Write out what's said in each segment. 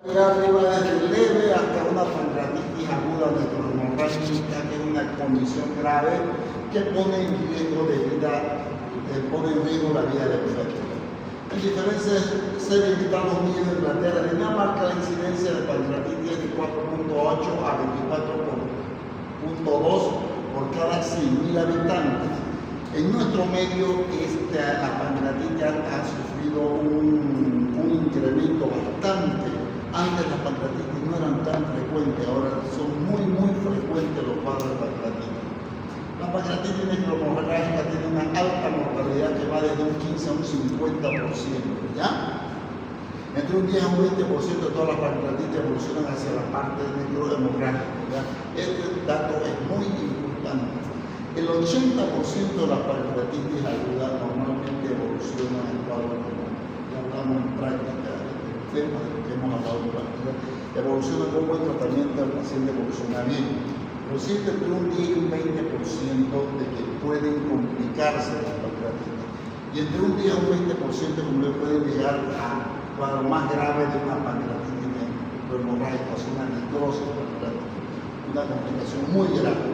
Allá arriba desde leve hasta una pancreatitis aguda necrohemorrágica, que es una condición grave que pone en riesgo la vida del feto. En diferentes series de Estados Unidos, Inglaterra, Dinamarca, la incidencia de pancreatitis es de 4.8 a 24.2 por cada 100.000 habitantes. En nuestro medio, la pancreatitis ha sufrido un incremento bastante. Antes las pancreatitis no eran tan frecuentes, ahora son muy frecuentes los cuadros de pancreatitis. La pancreatitis necrohemorrágica tiene una alta mortalidad que va desde un 15 a un 50%, ¿ya? Entre un 10 a un 20% de todas las pancreatitis evolucionan hacia la parte necrohemorrágica, ¿ya? Este dato es muy importante. El 80% de las pancreatitis agudas normalmente evolucionan en cuadros como ya hablamos en práctica, el tema de lo que hemos hablado en práctica, evoluciona con buen tratamiento, el paciente evoluciona bien. Pero existe entre un 10 y un 20% de que pueden complicarse las pancreatitis. Y entre un 10 a un 20% como pueden llegar a cuadros más graves de una pancreatitis necrohemorrágica, o sea, una necrosis pancreática, una complicación muy grave.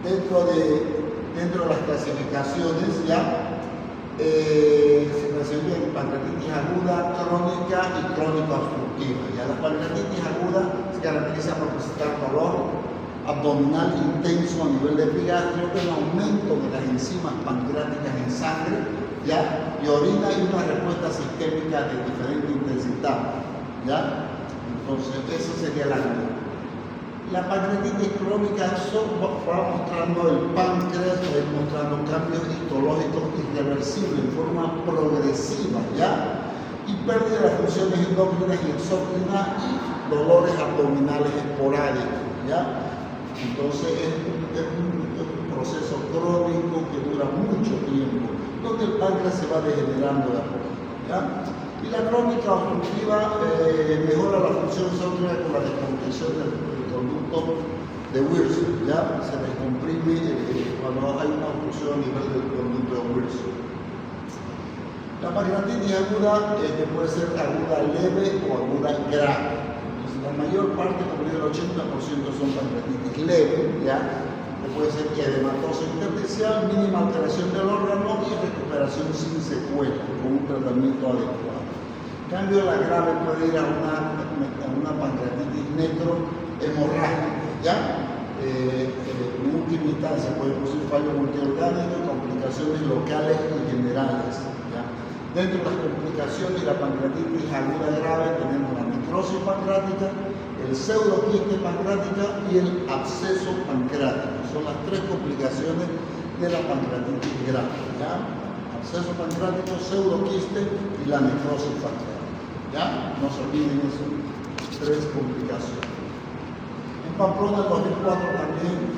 Dentro de las clasificaciones ya se clasifican pancreatitis aguda, crónica y crónica obstructiva. Ya la pancreatitis aguda se caracteriza por presentar dolor abdominal intenso a nivel de epigastrio, un aumento de las enzimas pancreáticas en sangre, ya, y orina y una respuesta sistémica de diferente intensidad, ya. Entonces, eso sería la aguda. La pancreatitis crónica va mostrando el páncreas, va mostrando cambios histológicos irreversibles en forma progresiva, ¿ya? Y pérdida de las funciones endócrinas y exócrinas y dolores abdominales esporádicos, ¿ya? Entonces es un proceso crónico que dura mucho tiempo, donde el páncreas se va degenerando de a poco, ¿ya? Y la crónica obstructiva mejora la función exócrina con la descompresión del conducto de Wilson, ya se descomprime cuando hay una obstrucción a nivel del conducto de Wilson. La pancreatitis aguda que puede ser aguda leve o aguda grave. Entonces, la mayor parte, como digo, el 80% son pancreatitis leve, ya que puede ser edematosa intersticial, mínima alteración del órgano y recuperación sin secuela con un tratamiento adecuado. En cambio, la grave puede ir a una pancreatitis necrohemorrágica, ¿ya? En última instancia puede producir fallo multiorgánico y complicaciones locales y generales, ¿ya? Dentro de las complicaciones de la pancreatitis aguda grave tenemos la necrosis pancreática, el pseudoquiste pancreática y el absceso pancreático. Son las tres complicaciones de la pancreatitis grave, ¿ya? Absceso pancreático, pseudoquiste y la necrosis pancreática. ¿Ya? No se olviden esas tres complicaciones. En Pamplona, en 2004 también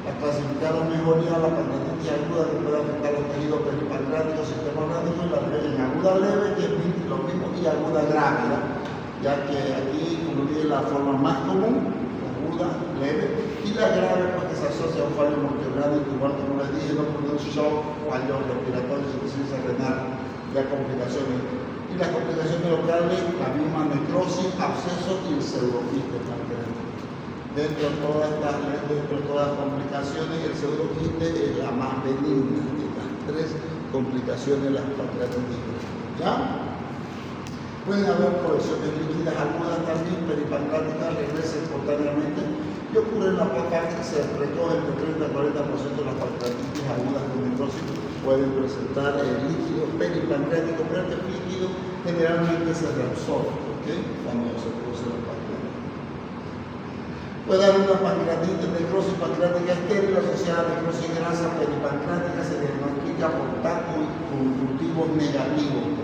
la clasificaron mejoría la pancreatitis aguda que puede afectar los tejidos peripancreáticos, sistema orgánico, y la en aguda leve, que es lo mismo, y aguda grave, ya que aquí incluye la forma más común, aguda, leve, y la grave, pues que se asocia a un fallo multiorgánico, igual como les dije, no por un shock, fallo respiratorio, insuficiencia renal, ya complicaciones. Y las complicaciones locales, la misma necrosis, absceso y el pseudoquiste pancreático. Dentro de todas las complicaciones, el pseudoquiste es la más benigna de las tres complicaciones de las pancreatitis. ¿Ya? Pueden haber colecciones líquidas agudas también, peripancreáticas, regresan espontáneamente y ocurre en la placa que se recoge entre 30 a 40% de las pancreatitis agudas con necrosis. Pueden presentar líquido peripancreático, pero este líquido generalmente se reabsorbe, ¿okay? Cuando se produce la pancreatitis. Puede haber una pancreatitis, necrosis pancreática estéril asociada a necrosis grasa peripancreática, se diagnostica por TAC con cultivos negativos.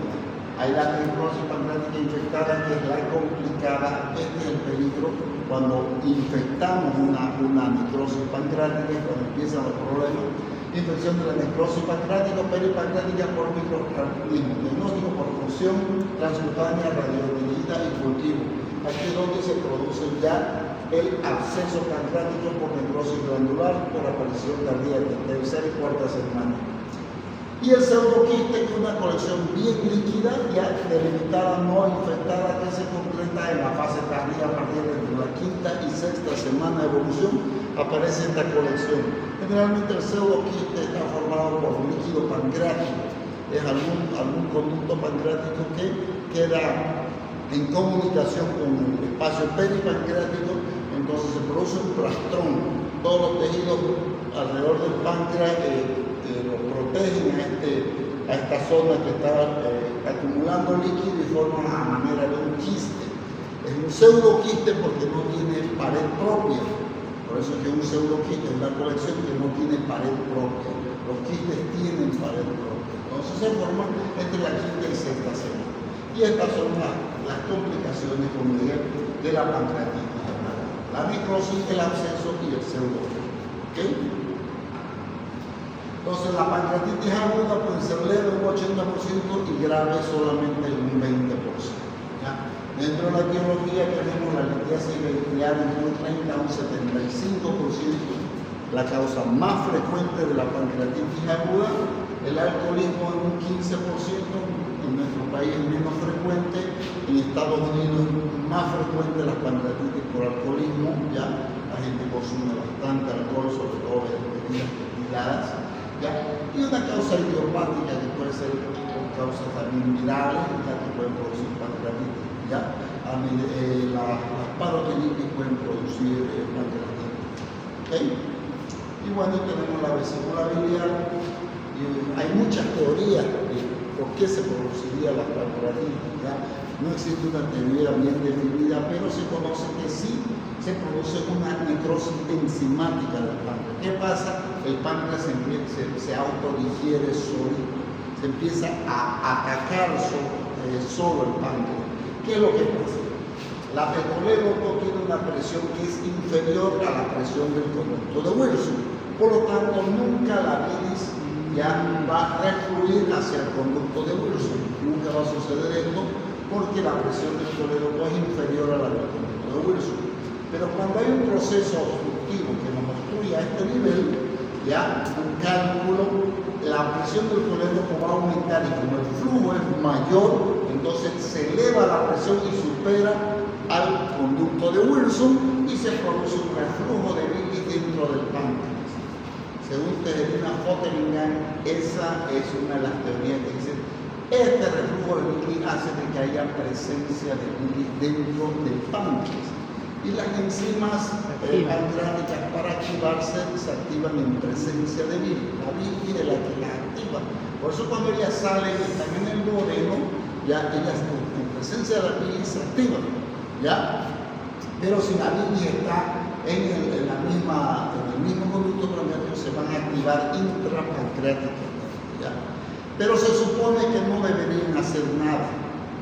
Hay la necrosis pancreática infectada, que es la complicada. Este es el peligro cuando infectamos una necrosis pancreática, cuando empiezan los problemas. Infección de la necrosis pancreática o peripancreática por microorganismos. Diagnóstico por función transcutánea, radiodirigida y cultivo. Aquí es donde se produce ya el absceso pancreático por necrosis glandular, por aparición cardíaca, tercera y cuarta semana. Y el pseudoquiste, que es una colección bien líquida, ya delimitada, no infectada, que se estaría perdiendo entre la quinta y sexta semana de evolución, aparece esta colección. Generalmente el pseudoquiste está formado por un líquido pancreático, es algún conducto pancreático que queda en comunicación con el espacio peripancreático, entonces se produce un plastrón. Todos los tejidos alrededor del páncreas lo protegen a esta zona que está acumulando líquido y forman a manera de un quiste. Es un pseudoquiste porque no tiene pared propia. Por eso es que un pseudoquiste es una colección que no tiene pared propia. Los quistes tienen pared propia. Entonces se forman entre la quinta y sexta semana. Y estas son las complicaciones, como dije, de la pancreatitis. La necrosis, el absceso y el pseudoquiste. ¿Okay? Entonces la pancreatitis aguda puede ser leve un 80% y grave solamente un 20%. ¿Ya? Dentro de la etiología tenemos la litiasis vehicular entre un 30 a un 75%, la causa más frecuente de la pancreatitis aguda, el alcoholismo en un 15%, en nuestro país es menos frecuente, en Estados Unidos es más frecuente la pancreatitis por alcoholismo, ya la gente consume bastante alcohol, sobre todo en bebidas destiladas, ya, y una causa idiopática que puede ser por causas también virales, ya que pueden producir pancreatitis, ya, las parotonitis pueden producir pancreatitis, ¿okay? Y bueno, tenemos la vesícula biliar, y hay muchas teorías de por qué se produciría la pancreatitis, ¿ya? No existe una teoría bien definida, pero se conoce que sí se produce una necrosis enzimática del páncreas. ¿Qué pasa? El páncreas se autodigiere solito, se empieza a atacar solo el páncreas. ¿Qué es lo que pasa? El colédoco tiene una presión que es inferior a la presión del conducto de Wilson. Por lo tanto, nunca la bilis ya va a refluir hacia el conducto de Wilson. Nunca va a suceder esto porque la presión del colédoco es inferior a la del conducto de Wilson. Pero cuando hay un proceso obstructivo que nos obstruye a este nivel, ya un cálculo, la presión del colédoco va a aumentar y como el flujo es mayor, entonces se eleva la presión y supera al conducto de Wilson y se produce un reflujo de bilis dentro del páncreas. Según Tejerina Fotheringham, esa es una de las teorías que dice este reflujo de bilis hace de que haya presencia de bilis dentro del páncreas. Y las enzimas pancreáticas para activarse se activan en presencia de bilis. La bilis es la que las activa. Por eso cuando ellas salen y están en el duodeno, ya ellas en presencia de la bilis se activan. ¿Ya? Pero si la bilis está en el mismo conducto planeario, se van a activar intrapancreáticamente. ¿Ya? Pero se supone que no deberían hacer nada.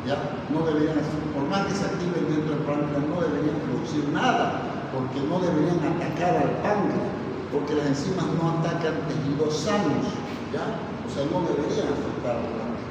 ¿Ya? No deberían hacer, por más que se activen dentro del páncreas, no deberían producir nada, porque no deberían atacar al páncreas, porque las enzimas no atacan tejidos sanos, ¿ya? O sea, no deberían afectar al páncreas.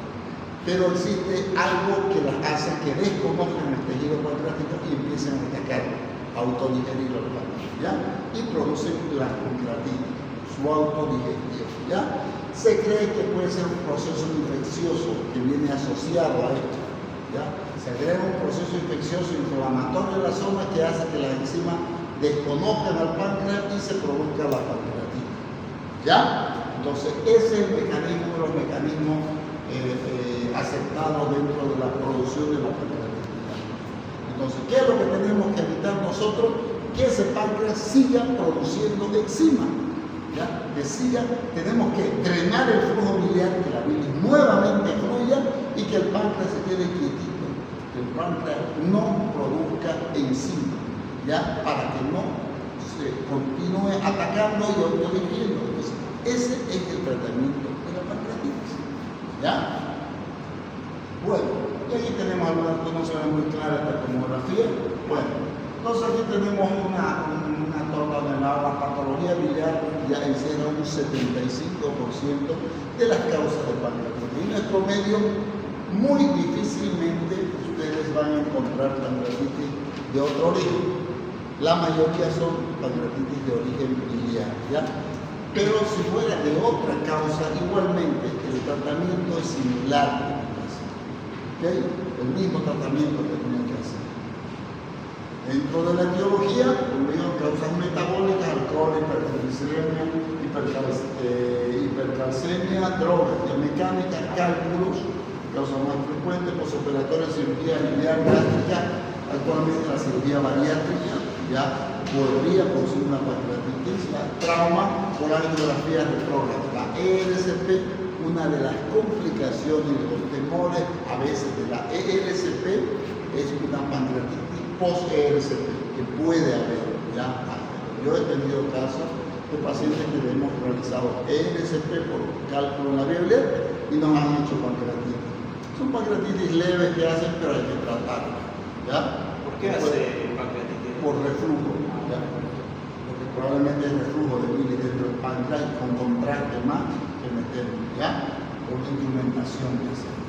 Pero existe algo que las hace que desconozcan el tejido pancreático y empiecen a atacar, a autodigerir al páncreas, ¿ya? Y producen la pancreatitis, su autodigestión, ¿ya? Se cree que puede ser un proceso infeccioso que viene asociado a esto. ¿Ya? Se agrega un proceso infeccioso inflamatorio en la zona que hace que las enzimas desconozcan al páncreas y se produzca la pancreatitis. ¿Ya? Entonces, ese es el mecanismo de los mecanismos aceptados dentro de la producción de la pancreatitis. Entonces, ¿qué es lo que tenemos que evitar nosotros? Que ese páncreas siga produciendo enzimas. ¿Ya? Que siga, tenemos que drenar el flujo biliar, que la bilis nuevamente fluya y que el páncreas se quede quietito, que el páncreas no produzca enzimas, ¿ya? Para que no se continúe atacando y autodigiriendo. Entonces, ese es el tratamiento de la pancreatitis, ¿ya? Bueno, y aquí tenemos algunas cosas, no se ve muy clara esta tomografía. Bueno, entonces aquí tenemos una tabla donde la patología biliar ya encierra un 75% de las causas de pancreatitis. En nuestro medio, muy difícilmente ustedes van a encontrar pancreatitis de otro origen. La mayoría son pancreatitis de origen biliar, ¿ya? Pero si fuera de otra causa, igualmente el tratamiento es similar. ¿Okay? El mismo tratamiento que tienen que hacer. Dentro de la etiología, como digo, causas metabólicas, alcohol, hipertriglicemia, hipercalcemia, drogas, mecánica, cálculos, causa más frecuente, postoperatoria, cirugía biliar gástrica. Actualmente la cirugía bariátrica ya podría producir una pancreatitis, trauma por angiografía retrógrada. La ERCP, una de las complicaciones y los temores a veces de la ERCP es una pancreatitis post-ERCP, que puede haber ya. Yo he tenido casos de pacientes que le hemos realizado ERCP por cálculo en la vía biliar y nos han hecho pancreatitis. Son pancreatitis leves que hacen, pero hay que tratarlo. ¿Ya? ¿Por qué hace pancreatitis? Por reflujo. ¿Ya? Porque probablemente es reflujo de bilis dentro del páncreas y con contraste más que metemos. ¿Ya? Por la instrumentación que hacemos.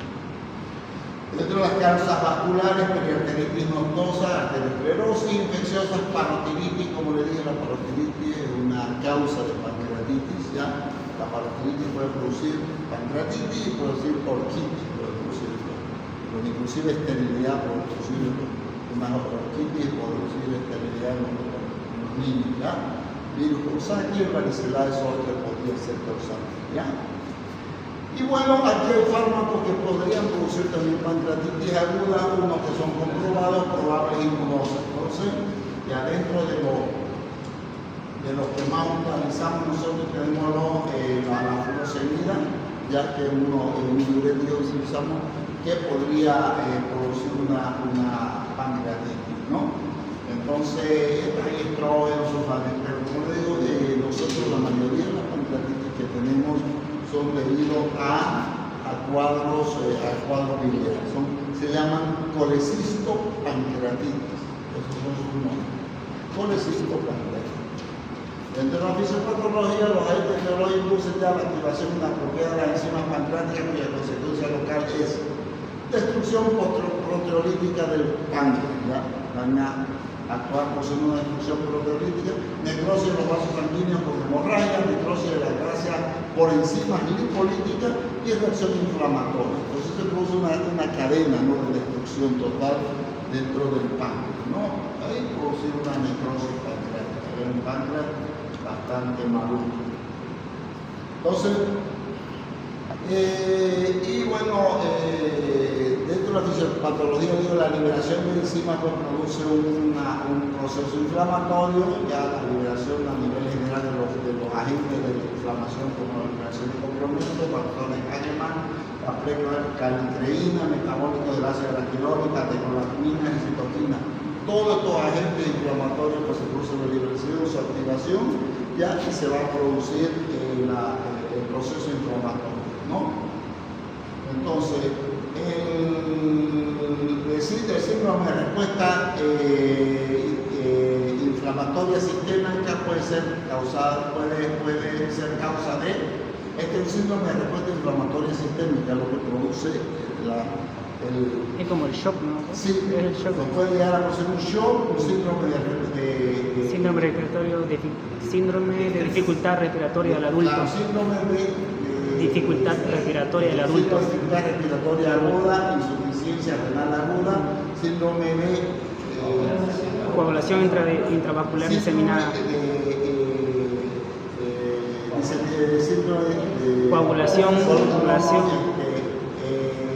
Dentro de las causas vasculares, periarteritis nodosa, arteriosclerosis, infecciosas, parotiditis, como le dije, la parotiditis es una causa de pancreatitis, ¿ya? La parotiditis puede producir pancreatitis y puede producir orquitis, inclusive esterilidad puede producir una orquitis, puede producir esterilidad en los niños, ¿ya? Virus Coxsackie, varicela de zoster podría ser causante, ¿ya? Y bueno, aquí hay fármacos que podrían producir también pancreatitis aguda, unos que son comprobados, probables inmunosos. Entonces, ya dentro de los que más utilizamos nosotros tenemos la furosemida, ya que en un diurético que utilizamos que podría producir una pancreatitis, ¿no? Entonces, hay estrógenos, sulfanes, pero como le digo, nosotros la mayoría de las pancreatitis que tenemos son debido a cuadros biliares. Se llaman colecistopancreatitis. Esos son sus nombres. Colecistopancreatitis. Dentro de la fisiopatología, los agentes biológicos inducen ya la activación inapropiada de las enzimas pancreáticas, cuya consecuencia local es destrucción proteolítica del páncreas. ¿Ya? Van a actuar por ser una destrucción proteolítica, necrosis de los vasos sanguíneos con hemorragia, necrosis de la fascia por enzimas lipolíticas y reacción inflamatoria. Entonces se produce una cadena, ¿no?, de destrucción total dentro del páncreas, ¿no? Ahí produce una necrosis pancreática, un páncreas bastante maduro. Entonces, dentro de la fisiopatología, digo, la liberación de enzimas pues, produce un proceso inflamatorio, ya la liberación a nivel general de los agentes de la inflamación, como la liberación de complemento, factores Hahnemann, la precalcitreína, metabólicos del ácido araquidólico, catecolamina y citoquina. Todos estos agentes inflamatorios pues, se producen la liberación, su activación, ya que se va a producir el proceso inflamatorio, ¿no? Entonces, el síndrome de respuesta inflamatoria sistémica puede ser causa de un síndrome de respuesta inflamatoria sistémica, lo que produce es como el shock, ¿no? Sí, es el shock. puede llegar a producir un shock, un síndrome de dificultad respiratoria del adulto. Claro, síndrome de dificultad respiratoria del adulto. Dificultad respiratoria aguda, insuficiencia renal aguda, síndrome de coagulación intravascular diseminada. Coagulación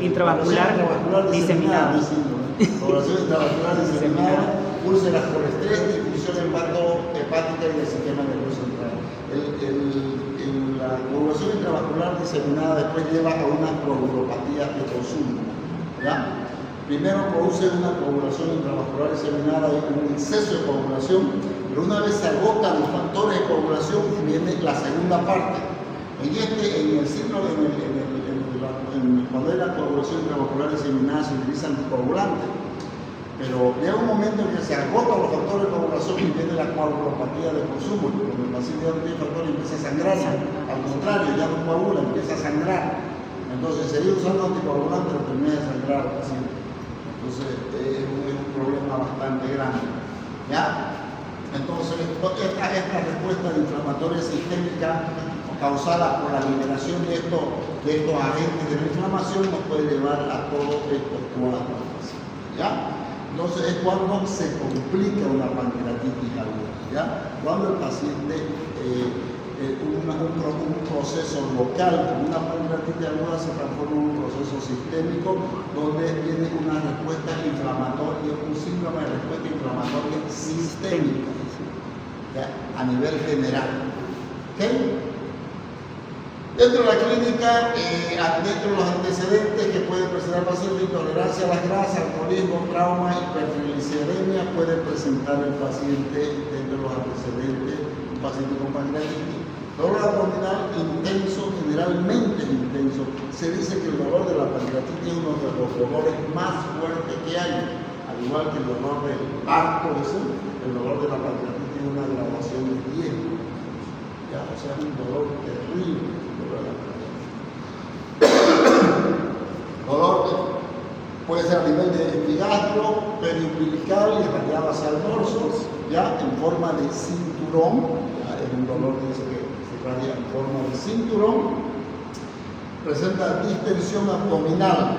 intravascular diseminada. Coagulación intravascular diseminada, úlceras por estrés, difusión hepática y del sistema nervioso central. La coagulación intravascular diseminada después lleva a una coagulopatía de consumo. ¿Ya? Primero produce una coagulación intravascular diseminada y un exceso de coagulación, pero una vez se agotan los factores de coagulación, viene la segunda parte. Cuando hay la coagulación intravascular diseminada se utiliza anticoagulantes, pero llega un momento en que se agotan los factores de coagulación y viene la coagulopatía de consumo. Cuando el paciente ya no tiene factores empieza a sangrar, al contrario, ya no coagula, empieza a sangrar. Entonces seguir usando anticoagulantes pero termina de sangrar al paciente. Entonces es un problema bastante grande. ¿Ya? Entonces esta respuesta inflamatoria sistémica causada por la liberación de estos agentes de la inflamación nos puede llevar a todos estos cuadros. ¿Ya? Entonces es cuando se complica una pancreatitis aguda, ¿ya? Cuando el paciente, un proceso local, una pancreatitis aguda se transforma en un proceso sistémico donde tiene una respuesta inflamatoria, un síndrome de respuesta inflamatoria sistémica, ¿ya? A nivel general. ¿Okay? Dentro de la clínica, dentro de los antecedentes que puede presentar el paciente, intolerancia a las grasas, alcoholismo, trauma, hipertrigliceridemia, puede presentar el paciente dentro de los antecedentes, un paciente con pancreatitis. Dolor abdominal intenso, generalmente intenso. Se dice que el dolor de la pancreatitis es uno de los dolores más fuertes que hay, al igual que el dolor del parto, el dolor de la pancreatitis es una graduación de 10. Ya, o sea, es un dolor terrible. Dolor puede ser a nivel de epigastro, periumbilical y irradiado hacia el dorso, ya en forma de cinturón. Ya, es un dolor que se irradia en forma de cinturón. Presenta distensión abdominal,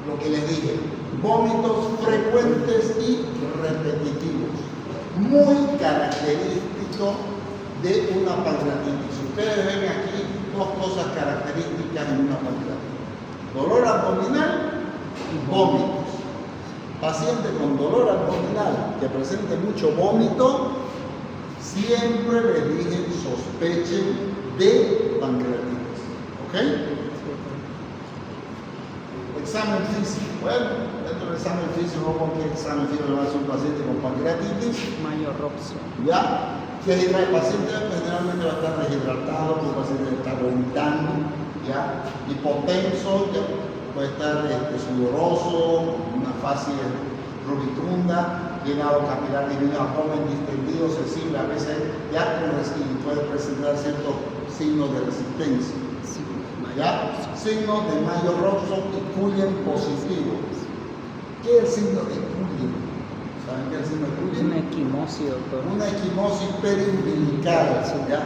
lo que les dije, vómitos frecuentes y repetitivos, muy característico de una pancreatitis. Ustedes ven aquí dos cosas características en una pancreatitis: dolor abdominal y vómitos. Paciente con dolor abdominal que presente mucho vómito, siempre les dije sospechen de pancreatitis. ¿Ok? Examen físico. Bueno, dentro del examen físico, ¿cómo que examen físico le va a hacer un paciente con pancreatitis? Mayo Robson. ¿Ya? Que el paciente generalmente va a estar deshidratado, el paciente está vomitando, ¿ya? Hipotenso, ¿ya? Puede estar sudoroso, una fase rubicunda, llenado capilar divino, abdomen distendido, sensible, a veces ya puede presentar ciertos signos de resistencia. ¿Ya? Signos de Mayo Robson y Cullen positivo. ¿Qué es el signo de Cullen? ¿Saben qué es el signo de Cullen? Una equimosis, doctor. Una equimosis periumbilical, ¿ya?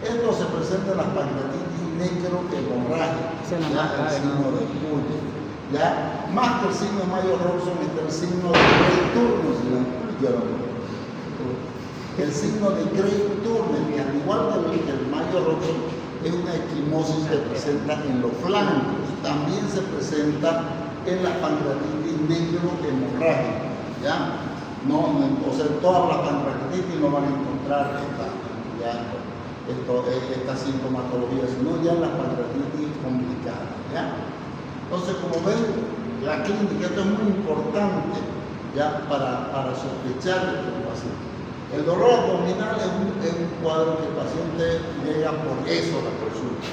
Esto se presenta en las pancreatitis necrohemorrágicas, Esa es la ¿ya? más El grave, signo ¿no? de Cullen, ¿ya? Más que el signo de Mayo Robson, está el signo de Grey Turner, el signo de Grey Turner, que al igual que el Mayo Robson, es una equimosis que se presenta en los flancos. También se presenta en las pancreatitis necrohemorrágicas, ¿ya? O sea, todas las pancreatitis no van a encontrar esta sintomatología, sino ya en las pancreatitis complicadas, ¿ya? Entonces, como ven, la clínica, esto es muy importante, ¿ya? Para sospechar de este paciente. El dolor abdominal es un cuadro que el paciente llega por eso a la consulta.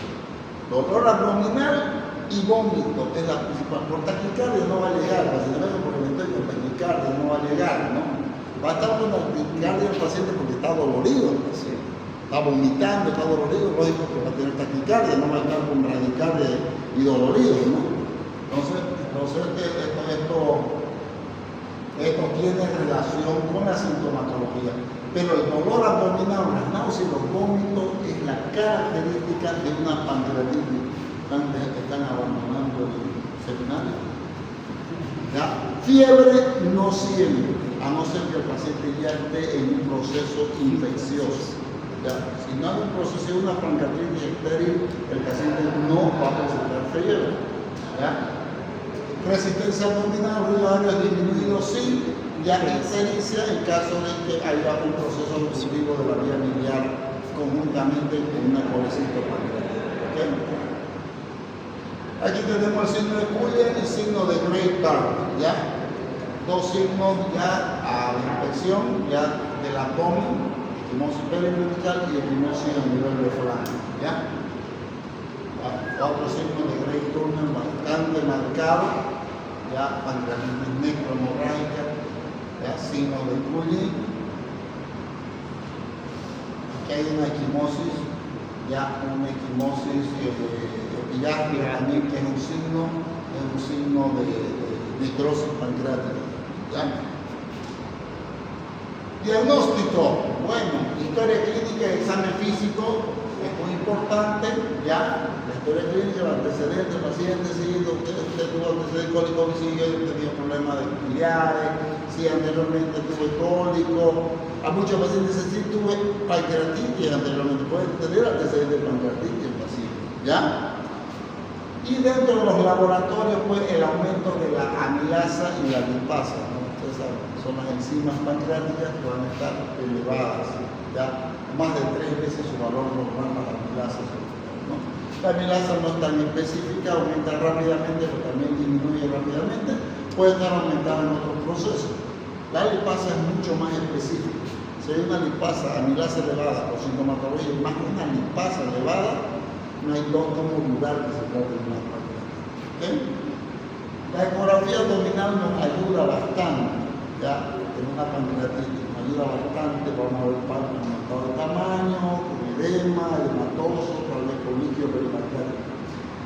Dolor abdominal y vómito es la principal. Por taquicardia no va a llegar, el paciente por el estoy con taquicardia no va a llegar, ¿no? Va a estar con taquicardia el paciente porque está dolorido, está vomitando, está dolorido, lógico que va a tener taquicardia, no va a estar con bradicardia y dolorido, ¿no? Entonces esto tiene relación con la sintomatología, pero el dolor abdominal, las náuseas y los vómitos es la característica de una pancreatitis. Están abandonando el seminario. ¿Ya? Fiebre no siempre, a no ser que el paciente ya esté en un proceso infeccioso. ¿Ya? Si no hay un proceso de una pancreatitis estéril, el paciente no va a presentar fiebre. ¿Ya? Resistencia abdominal, ruido aéreo disminuido, sí, ya ictericia en caso de que haya un proceso obstructivo de la vía biliar conjuntamente con una colecisto pancreática. ¿Okay? Aquí tenemos el signo de Cullen y el signo de Grey Turner, ¿ya? Dos signos ya a la inspección ya del abdomen, equimosis periumbilical y equimosis a nivel de flanco, ¿ya? Otro signo de Grey Turner bastante marcado, ya pancreatitis necrohemorrágica, ya signo de Cullen. Aquí hay una equimosis, epigástrica también, que es un signo de necrosis pancreática, ¿ya? Diagnóstico, bueno, historia clínica y examen físico. que es muy importante, ya, la historia clínica, el antecedente, el paciente, si usted tuvo antecedente cólico visible, tenía problemas de biliares, si anteriormente tuve cólico, a muchos pacientes dicen, sí, tuve pancreatitis anteriormente, puede tener antecedentes de pancreatitis el paciente, ¿ya? Y dentro de los laboratorios, pues, el aumento de la amilasa y la lipasa, ¿no? Ustedes saben, son las enzimas pancreáticas que van a estar elevadas, ¿ya? Más de 3 veces su valor normal para la amilasa, ¿no? La amilasa no es tan específica, aumenta rápidamente, pero también disminuye rápidamente, puede estar aumentada en otros procesos. La lipasa es mucho más específica. Si hay una lipasa, amilasa elevada por sintomatología, más que una lipasa elevada, no hay cómo dudar que se trate de una pancreatitis. ¿Okay? La ecografía abdominal nos ayuda bastante, ¿ya? En una pancreatitis nos ayuda bastante, vamos a ver parte aumentado de tamaño, con edema, hematoso, tal vez con líquido peripancreático.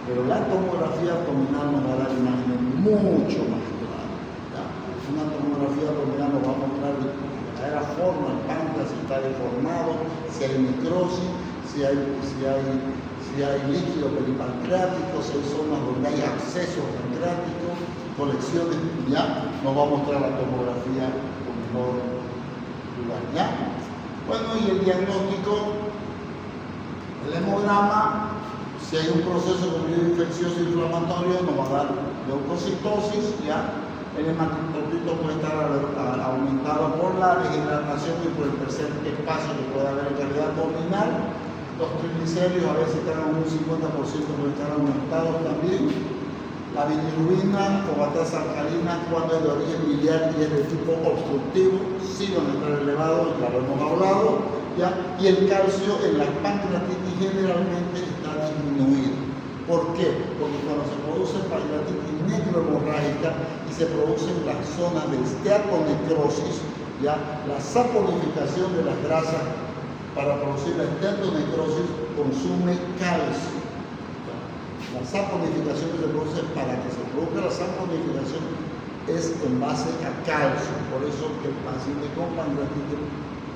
Pero la tomografía abdominal nos va a dar imágenes mucho más claras, ¿ya? Una tomografía abdominal nos va a mostrar de verdadera forma el páncreas, si está deformado, si hay necrosis, si hay líquido peripancreático, si hay zonas donde hay acceso pancreático, colecciones, ya nos va a mostrar la tomografía con mejor lugar, ¿ya? Bueno, y el diagnóstico, el hemograma, si hay un proceso como infeccioso inflamatorio, nos va a dar leucocitosis, ¿ya? El hematocrit puede estar aumentado por la deshidratación y por el tercer espacio que puede haber en calidad abdominal. Los triglicéridos a veces están en un 50%, pueden estar aumentados también. La bilirrubina, fogatasa alcalina, cuando es de origen biliar y es de tipo obstructivo, sí van a estar elevados, ya lo hemos hablado, ¿ya? Y el calcio en la pancreatitis generalmente está disminuido. ¿Por qué? Porque cuando se produce pancreatitis necrohemorrágica y se producen las zonas de esteatonecrosis, ¿ya? La saponificación de las grasas para producir la esteatonecrosis consume calcio. La saponificación que se produce, para que se produzca la saponificación, es en base a calcio. Por eso que el paciente con pancreatitis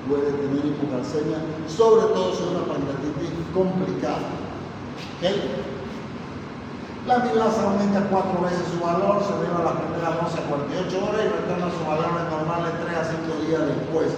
puede tener hipocalcemia, sobre todo si es una pancreatitis complicada. ¿Okay? La amilasa aumenta 4 veces su valor, se eleva las primeras 12 a 48 horas y retorna a sus valores normales 3 a 5 días después.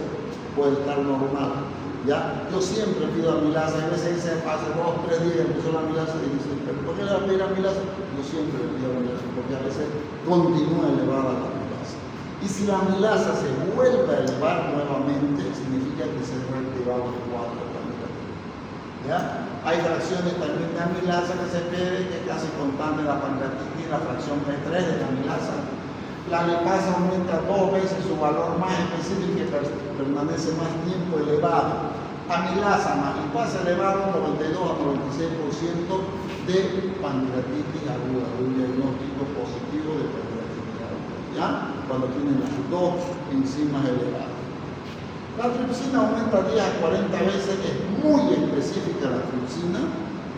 Puede estar normal. ¿Ya? Yo siempre pido amilasa, a veces dice, hace 2 o 3 días empezó la amilasa y dice, ¿pero por qué le va a pedir amilasa? Yo siempre le pido amilasa, porque a veces continúa elevada la amilasa. Y si la amilasa se vuelve a elevar nuevamente, significa que se ha reactivado el cuadro de pancreatitis. ¿Ya? Hay fracciones también de amilasa que se pierde, que es casi constante la pancreatitis, la fracción P3 de la amilasa. La lipasa aumenta 2 veces su valor más específico y permanece más tiempo elevado. Amilasa más lipasa elevado, 92 a 96% de pancreatitis aguda, un diagnóstico positivo de pancreatitis aguda, ¿ya? Cuando tienen las 2 enzimas elevadas. La tripsina aumenta 10 a 40 veces, es muy específica la tripsina,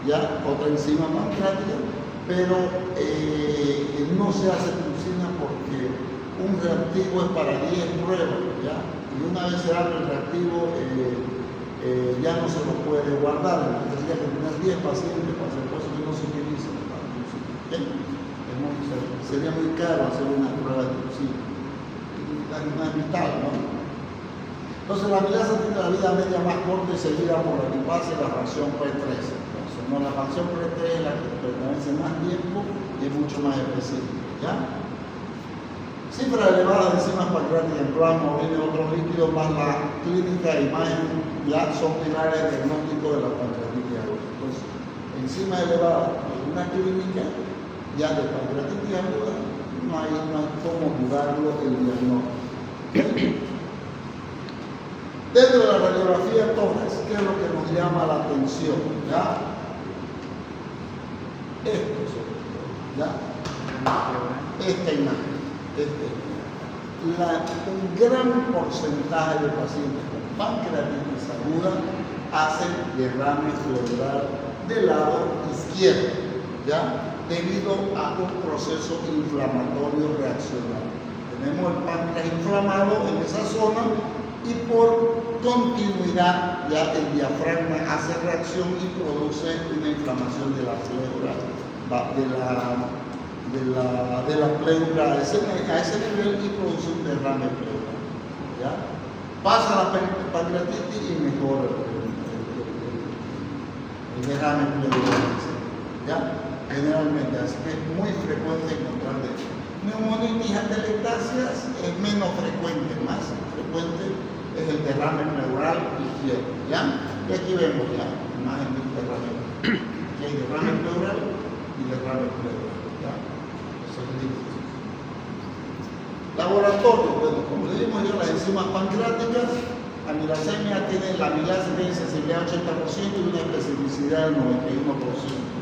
¿ya? Otra enzima pancreática, pero no se hace tripsina porque un reactivo es para 10 pruebas, ¿ya? Y una vez se abre el reactivo, ya no se lo puede guardar, entonces tendría que tener 10 pacientes para hacer cosas que no se utilizan para tripsina, ¿okay? Sería muy caro hacer una prueba de tripsina, no es vital, ¿no? Entonces la amilasa tiene la vida media más corta y seguida por la lipasa y la fracción P3. Entonces, no, la fracción P3 es la que permanece más tiempo y es mucho más específica, ¿ya? Cifras elevadas de enzimas pancreáticas en plasma, orina y otros líquidos, más la clínica e imagen, ya son pilares de diagnóstico de la pancreatitis aguda. Entonces, enzimas elevadas en una clínica ya de pancreatitis aguda, no hay cómo dudarlo el diagnóstico. ¿Okay? Dentro de la radiografía tórax, ¿qué es lo que nos llama la atención? ¿Ya? Esto sobre todo, ¿ya? Esta imagen. Un gran porcentaje de pacientes con pancreatitis aguda hacen derrame pleural del lado izquierdo, ¿ya? Debido a un proceso inflamatorio reaccionario. Tenemos el páncreas inflamado en esa zona y por continuidad ya el diafragma hace reacción y produce una inflamación de la pleura, de la pleura a ese nivel y produce un derrame pleural. ¿Ya? Pasa la pancreatitis y mejora el derrame pleural. ¿Ya? Generalmente, así que es muy frecuente encontrar de esto. Neumonitis atelectáceas es menos frecuente, más frecuente es el derrame pleural izquierdo. ¿Ya? Y aquí vemos ya imagen del derrame. Aquí hay derrame pleural y derrame pleural. ¿Ya? Eso es listo. Laboratorio, bueno, como le dimos yo, las enzimas pancreáticas, amilasemia tiene la amilasa tiene sensibilidad del 80% y una especificidad del 91%.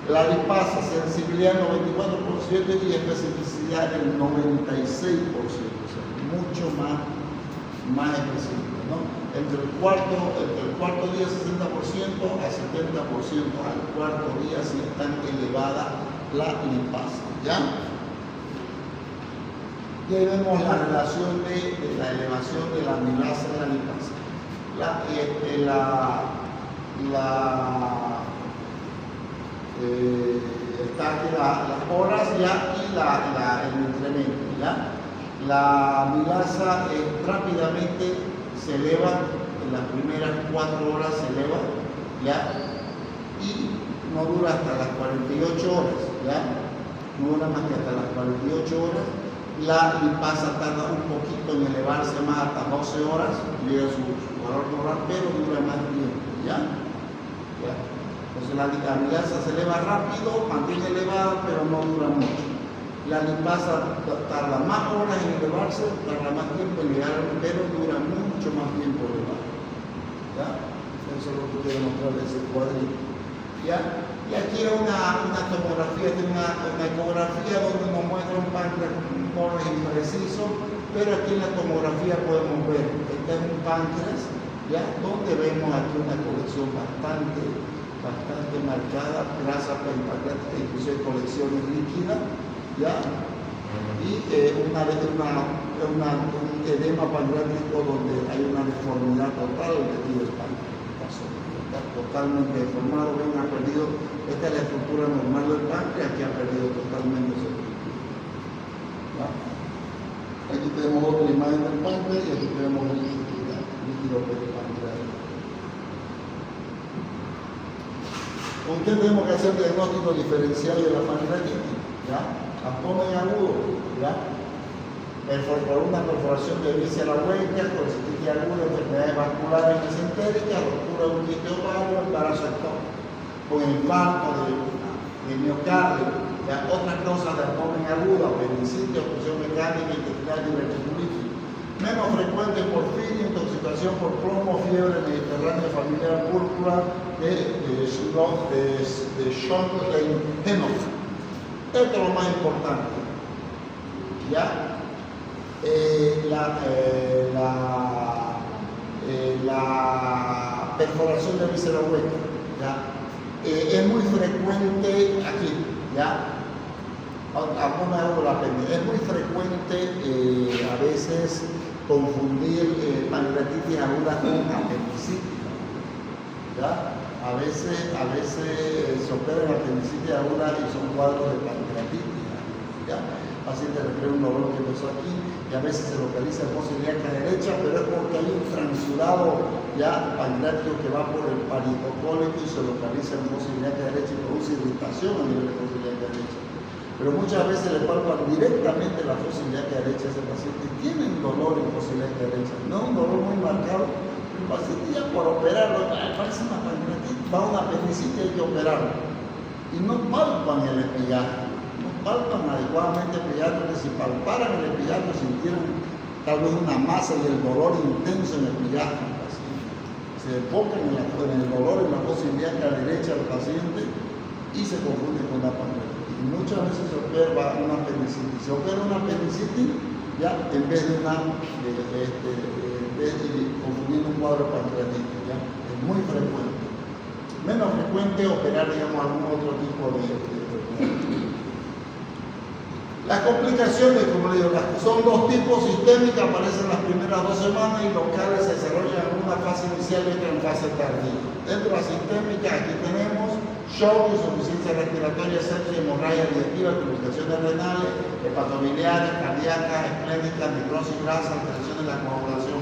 La lipasa, sensibilidad del 94% y especificidad del 96%, o sea, mucho más específico, ¿no? Entre el cuarto día 60% a 70% al cuarto día si está elevada la lipasa, ¿ya? Y ahí vemos la relación de la elevación de la amilasa y la lipasa. Está aquí las horas ya y el incremento, ¿ya? La amilasa rápidamente se eleva, en las primeras 4 horas se eleva, ¿ya? Y no dura hasta las 48 horas, ¿ya? No dura más que hasta las 48 horas. La lipasa tarda un poquito en elevarse más hasta 12 horas, llega a su valor normal, pero dura más tiempo, ¿ya? ¿Ya? Entonces la amilasa se eleva rápido, mantiene elevada, pero no dura mucho. La lipasa tarda más horas en elevarse, tarda más tiempo en llegar, pero dura mucho más tiempo elevada. ¿Ya? Eso es lo que quiero mostrarles ese cuadrito. ¿Ya? Y aquí hay una tomografía, una ecografía donde nos muestra un páncreas more impreciso, pero aquí en la tomografía podemos ver, este es un páncreas, ¿ya? Donde vemos aquí una colección bastante marcada, grasa pancreática, incluso colecciones líquidas, ¿ya? Y un edema pancreático donde hay una deformidad total del tejido del páncreas. Está totalmente deformado, ven, ha perdido, esta es la estructura normal del páncreas que ha perdido totalmente su estructura. ¿Ya? Aquí tenemos otra imagen del páncreas y aquí tenemos el líquido peripancreático. ¿Con qué tenemos que hacer diagnóstico diferencial de la pancreatitis? ¿Ya? Abdomen agudo, ¿ya? Por una perforación de víscera hueca, colecitis aguda, enfermedades vasculares mesentéricas, ruptura de un quiste ovario, embarazo ectópico, con infarto de miocardio, ¿ya? Otras causas de abdomen aguda, apendicitis, obstrucción mecánica, intestinal, diverticulitis. Menos frecuente porfiria, intoxicación por plomo, fiebre mediterránea familiar púrpura de Schönlein-Henoch. Esto es lo más importante, ¿ya? La perforación de víscera hueca, ¿ya? Es muy frecuente aquí, ¿ya? Es muy frecuente a veces confundir pancreatitis aguda con apendicitis, ¿ya? A veces se opera en apendicitis aguda y son cuadros de pancreatitis, ¿ya? El paciente refiere un dolor que empezó aquí y a veces se localiza en fosa ilíaca derecha, pero es porque hay un transurado ya pancreático que va por el paritocólico y se localiza en fosa ilíaca derecha y produce irritación a nivel de fosa ilíaca derecha. Pero muchas veces le palpan directamente la fosa ilíaca derecha a ese paciente y tienen dolor en fosa ilíaca derecha, no un dolor muy marcado. El paciente ya por operarlo, parece una pancreatitis, va a una apendicitis y hay que operarlo. Y no palpan el epigastrio. Palpan adecuadamente el epigastrio, que si palparan el epigastrio sintieran tal vez una masa y el dolor intenso en el epigastrio del paciente. Se enfocan en el dolor en la fosa ilíaca derecha del paciente y se confunde con la pancreatitis. Y muchas veces se observa una apendicitis. Se opera una apendicitis ya en vez de confundiendo un cuadro de pancreatitis, ¿ya? Es muy frecuente. Menos frecuente operar, digamos, algún otro tipo de Las complicaciones, como le digo, son dos tipos: sistémicas, aparecen las primeras 2 semanas, y locales se desarrollan en una fase inicial y otra en fase tardía. Dentro de la sistémica, aquí tenemos shock, insuficiencia respiratoria, sepsis, hemorragia digestiva, complicaciones renales, hepatobiliares, cardíacas, esplénicas, necrosis grasa, alteraciones de la coagulación.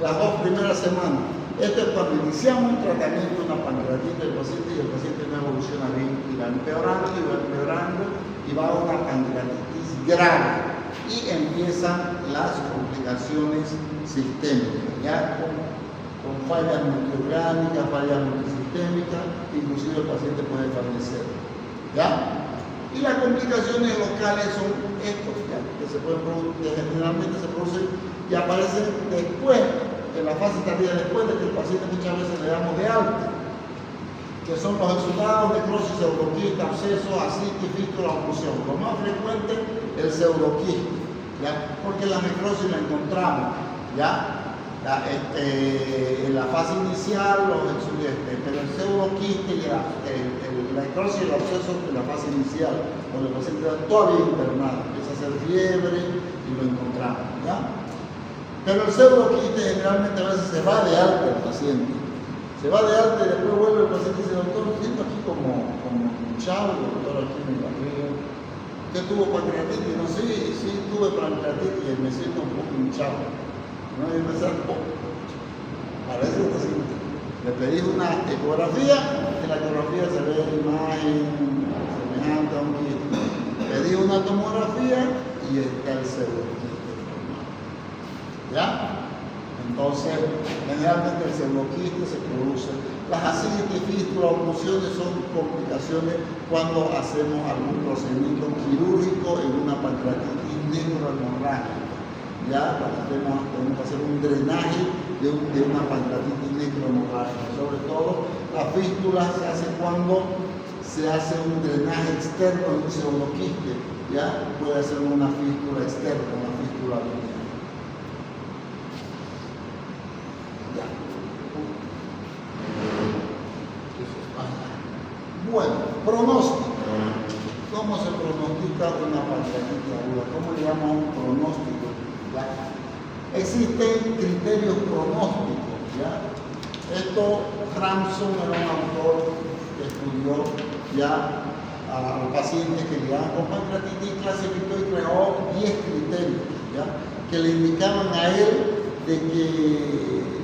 Las 2 primeras semanas. Esto es cuando iniciamos un tratamiento de una pancreatitis del paciente y el paciente no evoluciona bien, y va empeorando y va a una pancreatitis grave, y empiezan las complicaciones sistémicas, ya con fallas multiorgánicas, fallas multisistémicas, inclusive el paciente puede fallecer, ¿ya? Y las complicaciones locales son estos, ¿ya? Que generalmente se producen y aparecen después, en la fase tardía, después de que el paciente muchas veces le damos de alta, que son los exudados, necrosis, pseudoquista, absceso, ascitis, fístula, oclusión. Lo más frecuente, el pseudoquista, ¿ya? Porque la necrosis la encontramos, ¿ya? En la fase inicial, pero el pseudoquista y la necrosis y el absceso en la fase inicial, cuando el paciente está todavía internado, empieza a hacer fiebre y lo encontramos, ¿ya? Pero el pseudoquiste generalmente a veces se va de alta el paciente. Se va de alta y después vuelve el paciente y dice: doctor, siento aquí como hinchado, doctor, aquí en mi barriga. ¿Usted tuvo pancreatitis? No, sí, tuve pancreatitis y me siento un poco hinchado. No, y me saco, parece el paciente. Le pedí una ecografía, en la ecografía se ve la imagen semejante a un quiste. Pedí una tomografía y está el pseudoquiste. ¿Ya? Entonces, generalmente el pseudoquiste se produce. Las ascitis, fístula, oclusiones son complicaciones cuando hacemos algún procedimiento quirúrgico en una pancreatitis necrohemorrágica. Ya tenemos que hacer un drenaje de una pancreatitis necrohemorrágica. Sobre todo, la fístula se hace cuando se hace un drenaje externo de un pseudoquiste. Ya puede ser una fístula externa, una fístula lineal. Bueno, pronóstico. ¿Cómo se pronostica una pancreatitis aguda? ¿Cómo le llamamos un pronóstico? ¿Ya? Existen criterios pronósticos, ¿ya? Esto, Ramson era un autor que estudió ya a los pacientes que llegaban con pancreatitis, clasificó y creó 10 criterios, ¿ya? Que le indicaban a él de que,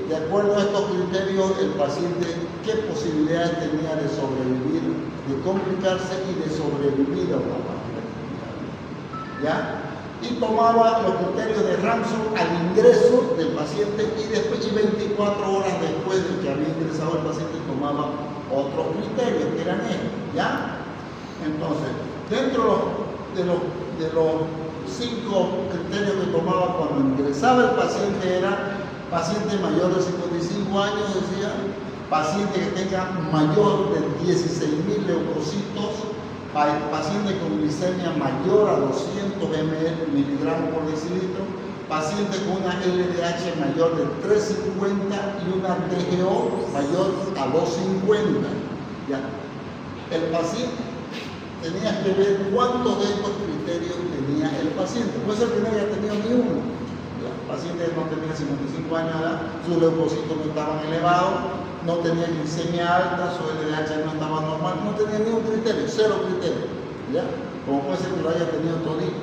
de acuerdo a estos criterios, el paciente qué posibilidades tenía de sobrevivir, de complicarse y de sobrevivir a una pancreatitis, ¿ya? Y tomaba los criterios de Ramson al ingreso del paciente, y después, 24 horas después de que había ingresado el paciente, tomaba otros criterios que eran estos, ¿ya? Entonces, dentro de los 5 criterios que tomaba cuando ingresaba el paciente era paciente mayor de 55 años, decía, paciente que tenga mayor de 16.000 leucocitos, paciente con glicemia mayor a 200 miligramos por decilitro, paciente con una LDH mayor de 350 y una TGO mayor a 250. ¿Ya? El paciente tenía que ver cuántos de estos criterios tenía el paciente. Puede ser que no haya tenido ni uno. El paciente no tenía 55 años de edad, sus leucocitos no estaban elevados, no tenía glicemia alta, su LDH no estaba normal, no tenía ni un criterio, 0 criterios, ¿ya? Como puede ser que lo haya tenido todito.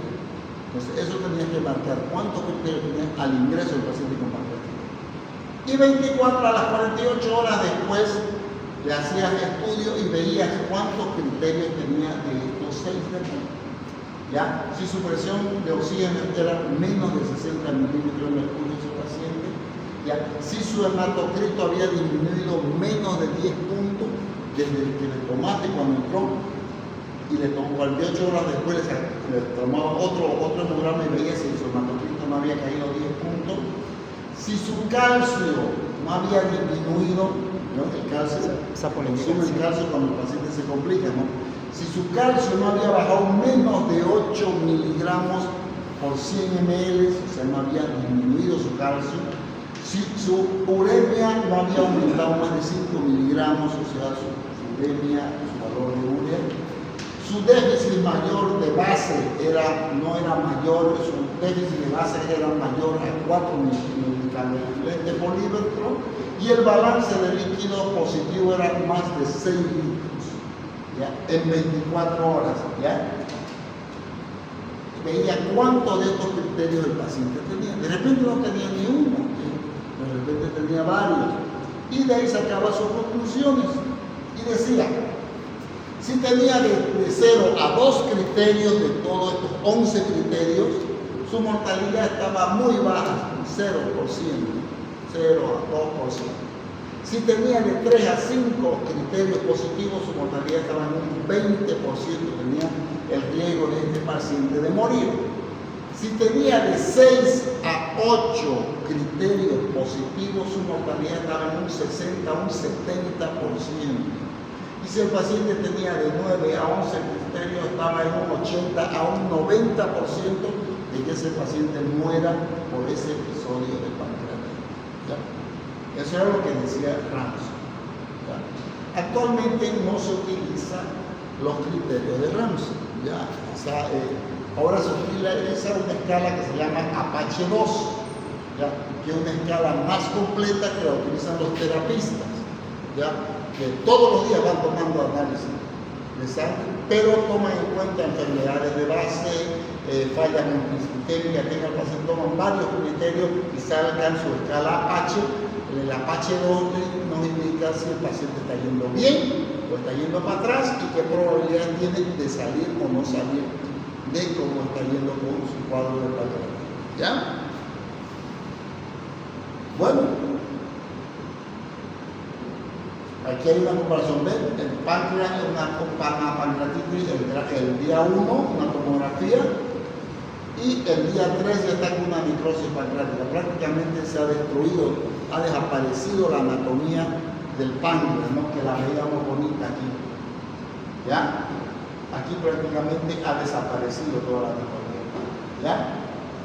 Entonces, eso tenía que marcar cuántos criterios tenía al ingreso del paciente con pancreatitis. Y 24 a las 48 horas después le hacías estudio y veías cuántos criterios tenía de estos 6 criterios. ¿Ya? Si su presión de oxígeno era menos de 60 milímetros de mercurio en su paciente, ¿ya? Si su hematocrito había disminuido menos de 10 puntos desde que le tomaste cuando entró, y le tomó 48 horas después, le tomaba otro hemograma y veía si su hematocrito no había caído 10 puntos. Si su calcio no había disminuido, ¿no? El calcio, consume el calcio cuando el paciente se complica, ¿no? Si su calcio no había bajado menos de 8 miligramos por 100 ml, o sea, no había disminuido su calcio. Si su uremia no había aumentado más de 5 miligramos, o sea, su uremia, su valor de urea. su déficit mayor de base no era mayor, su déficit de base era mayor a 4 milicaluentes por litro, y el balance de líquido positivo era más de 6 litros, ¿ya? En 24 horas, ¿ya? Veía cuántos de estos criterios el paciente tenía. De repente no tenía ni uno, de repente tenía varios, y de ahí sacaba sus conclusiones y decía, si tenía de 0 a 2 criterios de todos estos 11 criterios, su mortalidad estaba muy baja, un 0%, 0 a 2%. Si tenía de 3 a 5 criterios positivos, su mortalidad estaba en un 20%, tenía el riesgo de este paciente de morir. Si tenía de 6 a 8 criterios positivos, su mortalidad estaba en un 60 a un 70%. Y si el paciente tenía de 9 a 11 criterios, estaba en un 80 a un 90% de que ese paciente muera por ese episodio de pancreatitis. ¿Ya? Eso era lo que decía Ramsay. ¿Ya? Actualmente no se utilizan los criterios de Ramsay. ¿Ya? O sea, ahora se utiliza una escala que se llama Apache 2, ¿ya? Que es una escala más completa que la utilizan los terapistas, ¿ya? Que todos los días van tomando análisis de sangre, pero toman en cuenta enfermedades de base, fallas multisistémicas, que el paciente toman varios criterios y salgan su escala Apache. El Apache 2 nos indica si el paciente está yendo bien o está yendo para atrás y qué probabilidad tiene de salir o no salir de cómo está yendo con su cuadro de pancreatitis. ¿Ya? Bueno, aquí hay una comparación. ¿Ven? El páncreas es una pancreatitis el día 1, una tomografía, y el día 3 ya está con una necrosis pancreática. Prácticamente se ha destruido, ha desaparecido la anatomía del páncreas, ¿no? Que la veíamos bonita aquí. ¿Ya? Aquí prácticamente ha desaparecido toda la anatomía. ¿Ya?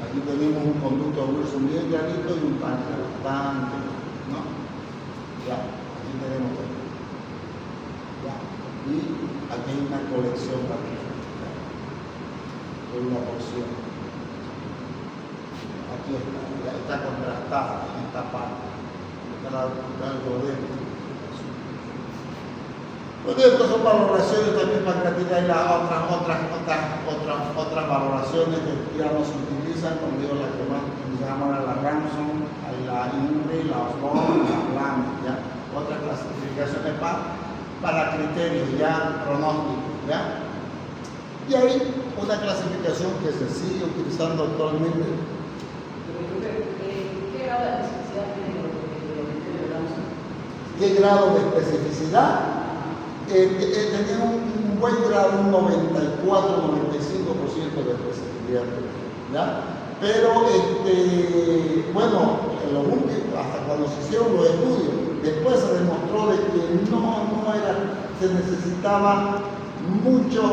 Aquí tenemos un conducto de Wilson bien clarito y un páncreas bastante, ¿no? ¿Ya? Aquí tenemos todo. ¿Ya? Y aquí hay una colección también. Una porción. Aquí está contrastada en esta parte. Está el rodeo. Pues estas son valoraciones también pancreáticas. Hay otras valoraciones que ya no se utilizan, como digo, las que más utilizamos la Ramsay, la INRI, la Osborne, la PLAN, ¿ya? Otras clasificaciones para criterios ya pronósticos, ¿ya? Y hay una clasificación que se sigue utilizando actualmente. ¿Qué grado de especificidad tiene los criterios de Ramsay? ¿Qué grado de especificidad? Tenía un buen grado, un 94-95% de especificidad, ¿ya? Pero, bueno, en lo último, hasta cuando se hicieron los estudios, después se demostró de que no era, se necesitaba muchos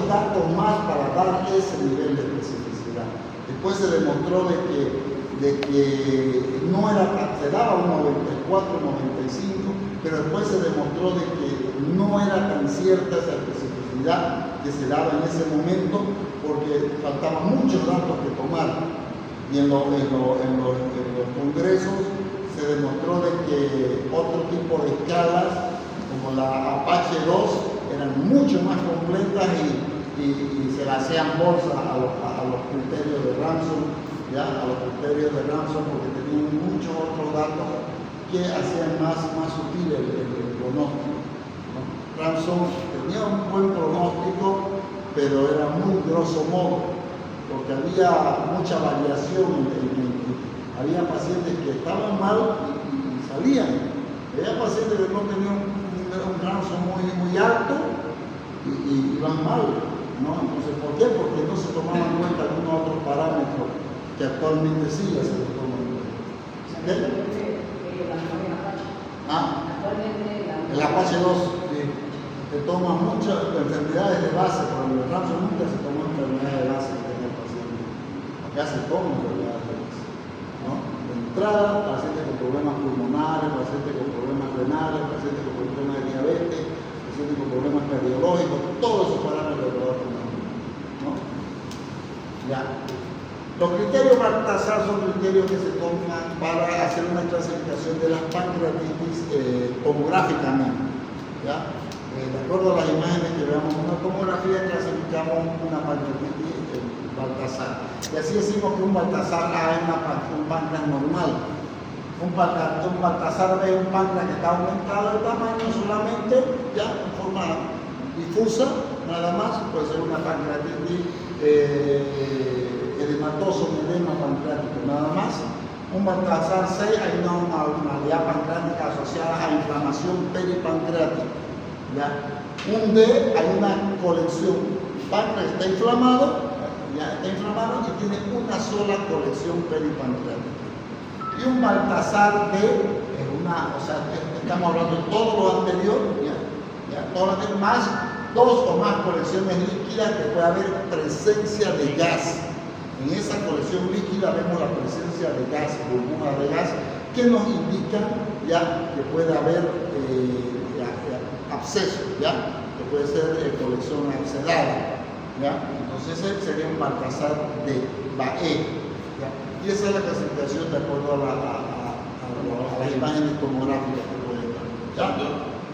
datos más para dar ese nivel de especificidad. Después se demostró de que no era, se daba un 94, 95, pero después se demostró de que no era tan cierta esa especificidad que se daba en ese momento, porque faltaban muchos datos que tomar. Y en los congresos se demostró de que otro tipo de escalas, como la Apache 2, eran mucho más completas y se le hacían bolsa a los criterios de Ramsay, ¿ya? A los criterios de Ramsay, porque tenían muchos otros datos que hacían más sutil el pronóstico, ¿no? Ramsay tenía un buen pronóstico, pero era muy grosso modo, porque había mucha variación. Había pacientes que estaban mal y salían. Había pacientes que no tenían un Ramsay muy alto y iban mal, ¿no? Entonces, ¿por qué? Porque no se tomaban en cuenta algunos otros parámetros que actualmente sí ya se los toman en cuenta. El Apache 2 se toma muchas enfermedades de base, pero en el Ramsay nunca se toma enfermedades de base que tenga el paciente. Acá se toma enfermedades de base, ¿no? De entrada, pacientes con problemas pulmonares, pacientes con problemas renales, pacientes con problemas de diabetes, que pacientes con problemas cardiológicos, todos esos parámetros de dolor pulmonar, ¿no? Ya. Los criterios Baltasar son criterios que se toman para hacer una clasificación de las pancreatitis tomográficamente. ¿Ya? De acuerdo a las imágenes que veamos en una tomografía, clasificamos una pancreatitis Baltasar. Y así decimos que un Baltasar A es un páncreas normal. Un Baltasar B es un páncreas que está aumentado de tamaño solamente, ya en forma difusa, nada más, puede ser una pancreatitis edematoso, un edema pancreático, nada más. Un Baltasar C, hay una anormalidad pancreática asociada a inflamación peripancreática. ¿Ya? Un D, hay una colección. El páncreas está inflamado, ya está inflamado y tiene una sola colección peripancreática. Y un Baltasar D, es una, o sea, estamos hablando de todo lo anterior, todo lo anterior, más dos o más colecciones líquidas que puede haber presencia de gas. En esa colección líquida vemos la presencia de gas, burbujas de gas, que nos indican ya que puede haber absceso, ya, que puede ser colección abscedada, ya. Entonces ese sería un Baltasar D, BAE, ya. Y esa es la clasificación de acuerdo a las imágenes tomográficas que pueden dar. ¿Ya?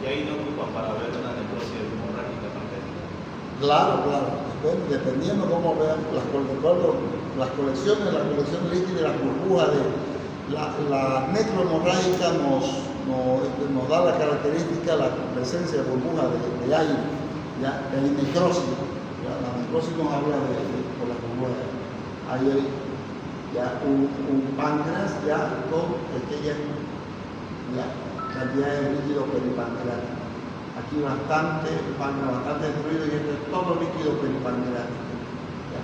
Y ahí no ocupan para ver una necrosis hemorrágica pancreática. Claro, claro. Dependiendo cómo vean las colecciones, la colección líquida y las burbujas de la necrohemorrágica nos da la característica, la presencia de burbujas de aire, ¿ya? De necrosis. ¿Ya? La necrosis nos habla por las burbujas. Hay ya un páncreas ya con pequeñas cantidades de líquido peripancreático. Aquí bastante destruido y esto es todo líquido peripancreático. ¿Ya?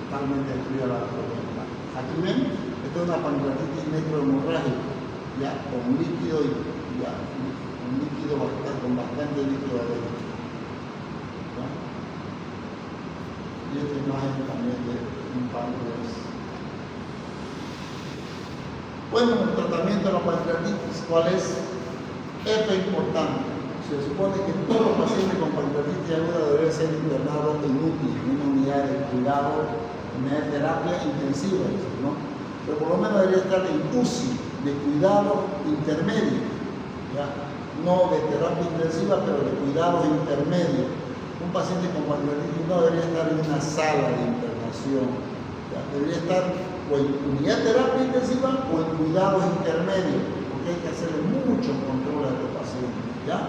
Totalmente destruida la pancreas. Aquí ven, esto es una pancreatitis necrohemorrágica, ya, con líquido y ya, con bastante líquido adentro. ¿Ya? Y esta imagen también de un páncreas. Bueno, el tratamiento de la pancreatitis, ¿cuál es? Esto es importante. Se supone que todos los pacientes con pancreatitis aguda deberían ser internados en UTI, en una unidad de cuidado, unidad de terapia intensiva, ¿no? Pero por lo menos debería estar en UCI, de cuidado intermedio, ¿ya? No de terapia intensiva, pero de cuidados intermedios. Un paciente con pancreatitis no debería estar en una sala de internación, ¿ya? Debería estar o en unidad de terapia intensiva o en cuidados intermedios, porque hay que hacerle mucho control a este paciente, ¿ya?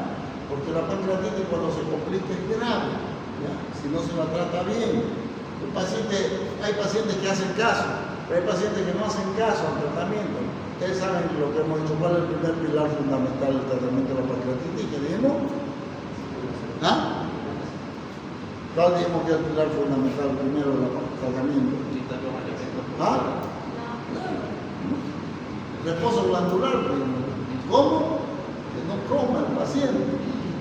Porque la pancreatitis cuando se complica es grave, ¿ya? Si no se la trata bien. Hay pacientes que hacen caso, pero hay pacientes que no hacen caso al tratamiento. Ustedes saben lo que hemos dicho, ¿cuál es el primer pilar fundamental del tratamiento de la pancreatitis que dijimos? ¿Ah? ¿Cuál dijimos que es el pilar fundamental primero del tratamiento? ¿Ah? Reposo glandular. ¿Cómo? Que no coma el paciente.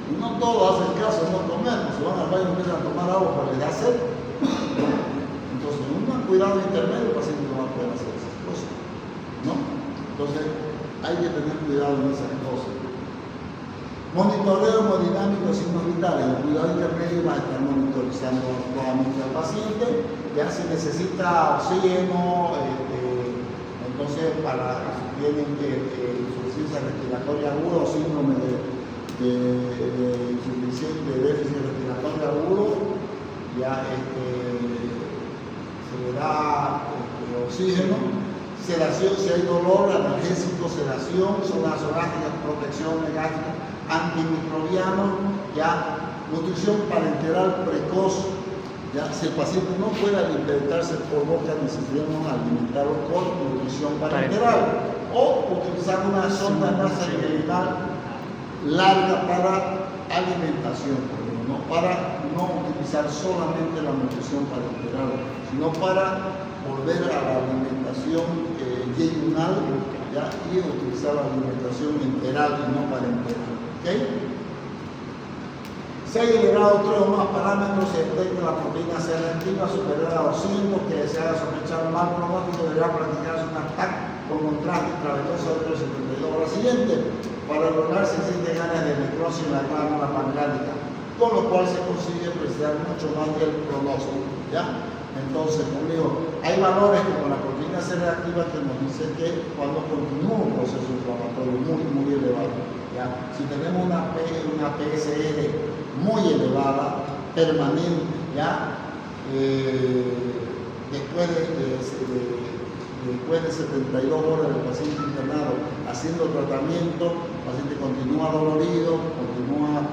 Y no todos hacen caso de no comer. Si van al baño y empiezan a tomar agua para les da sed. Entonces, un cuidado intermedio el paciente no va a poder hacer esas cosas, ¿no? Entonces, hay que tener cuidado en esas cosas. Monitoreo hemodinámico de signos vitales. El cuidado intermedio va a estar monitorizando nuevamente al paciente. Ya si necesita oxígeno, entonces si tienen insuficiencia respiratoria aguda o síndrome de déficit respiratorio agudo, ya se le da oxígeno. Sedación, si hay dolor, analgésico, sedación, zonas orásticas, protección gástrica, antimicrobiano, ya, nutrición parenteral precoz, ya, si el paciente no puede alimentarse por boca, necesitamos alimentarlo con nutrición parenteral o utilizar una sonda nasocerebral larga para alimentación, no para no utilizar solamente la nutrición parenteral, sino para volver a la alimentación yeyunal, ¿ya? Y utilizar la alimentación enteral y no parenteral. ¿Okay? Si hay elevado 3 o más parámetros, se detecta la proteína C reactiva superior a 200, que se haga sospechar un mal pronóstico, deberá practicarse un ataque con contraste intravenoso de 372 horas siguientes. Para lograr se sienten áreas de necrosis en la glándula pancreática, con lo cual se consigue precisar mucho más del pronóstico, ¿ya? Entonces, como digo, hay valores como la proteína C reactiva que nos dice que cuando continúa un proceso inflamatorio muy elevado, ¿ya? Si tenemos una PSR muy elevada, permanente, ¿ya? Después de 72 horas del paciente internado haciendo tratamiento, el paciente continúa dolorido, continúa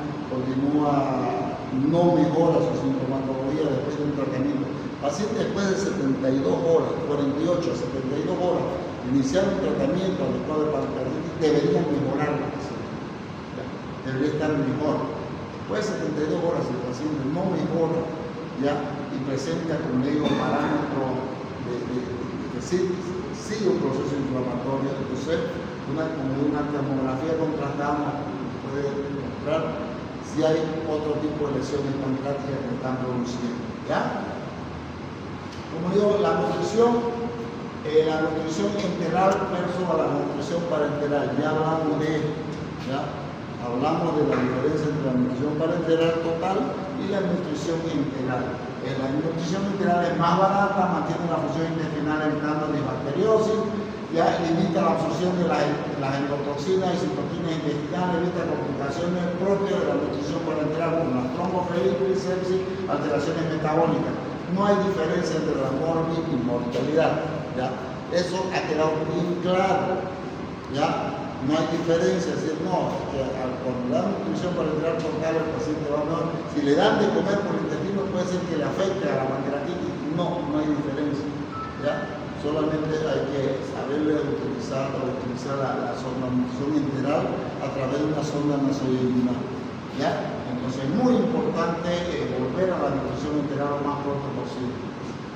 no mejora su sintomatología después de un tratamiento. El paciente después de 72 horas, 48 a 72 horas, iniciar un tratamiento adecuado de pancreatitis, debería mejorar el paciente. Debería estar mejor. Después de 72 horas, si el paciente no mejora, ¿ya? Y presenta, como le digo, parámetros de sigue un proceso inflamatorio, entonces una termografía contrastada puede demostrar si hay otro tipo de lesiones pancreáticas que están produciendo, ¿ya? Como digo, la nutrición enteral versus a la nutrición parenteral, ya hablamos de esto, ¿ya? Hablamos de la diferencia entre la nutrición parenteral total y la nutrición enteral. La nutrición enteral es más barata, mantiene la función intestinal evitando disbacteriosis, ya limita la absorción de las endotoxinas y citoquinas intestinales, evita complicaciones propias de la nutrición parenteral como la tromboflebitis, sepsis, alteraciones metabólicas. No hay diferencia entre la morbi y mortalidad, ¿ya? Eso ha quedado bien claro, ¿ya? No hay diferencia, es decir, no, que cuando le dan nutrición parenteral total el paciente va mejor. Si le dan de comer por el intestino puede ser que le afecte a la pancreatitis, no hay diferencia, ¿ya? Solamente hay que saberle utilizar la sonda nutrición enteral a través de una sonda nasoinguinal, ¿ya? Entonces es muy importante volver a la nutrición enteral lo más pronto posible.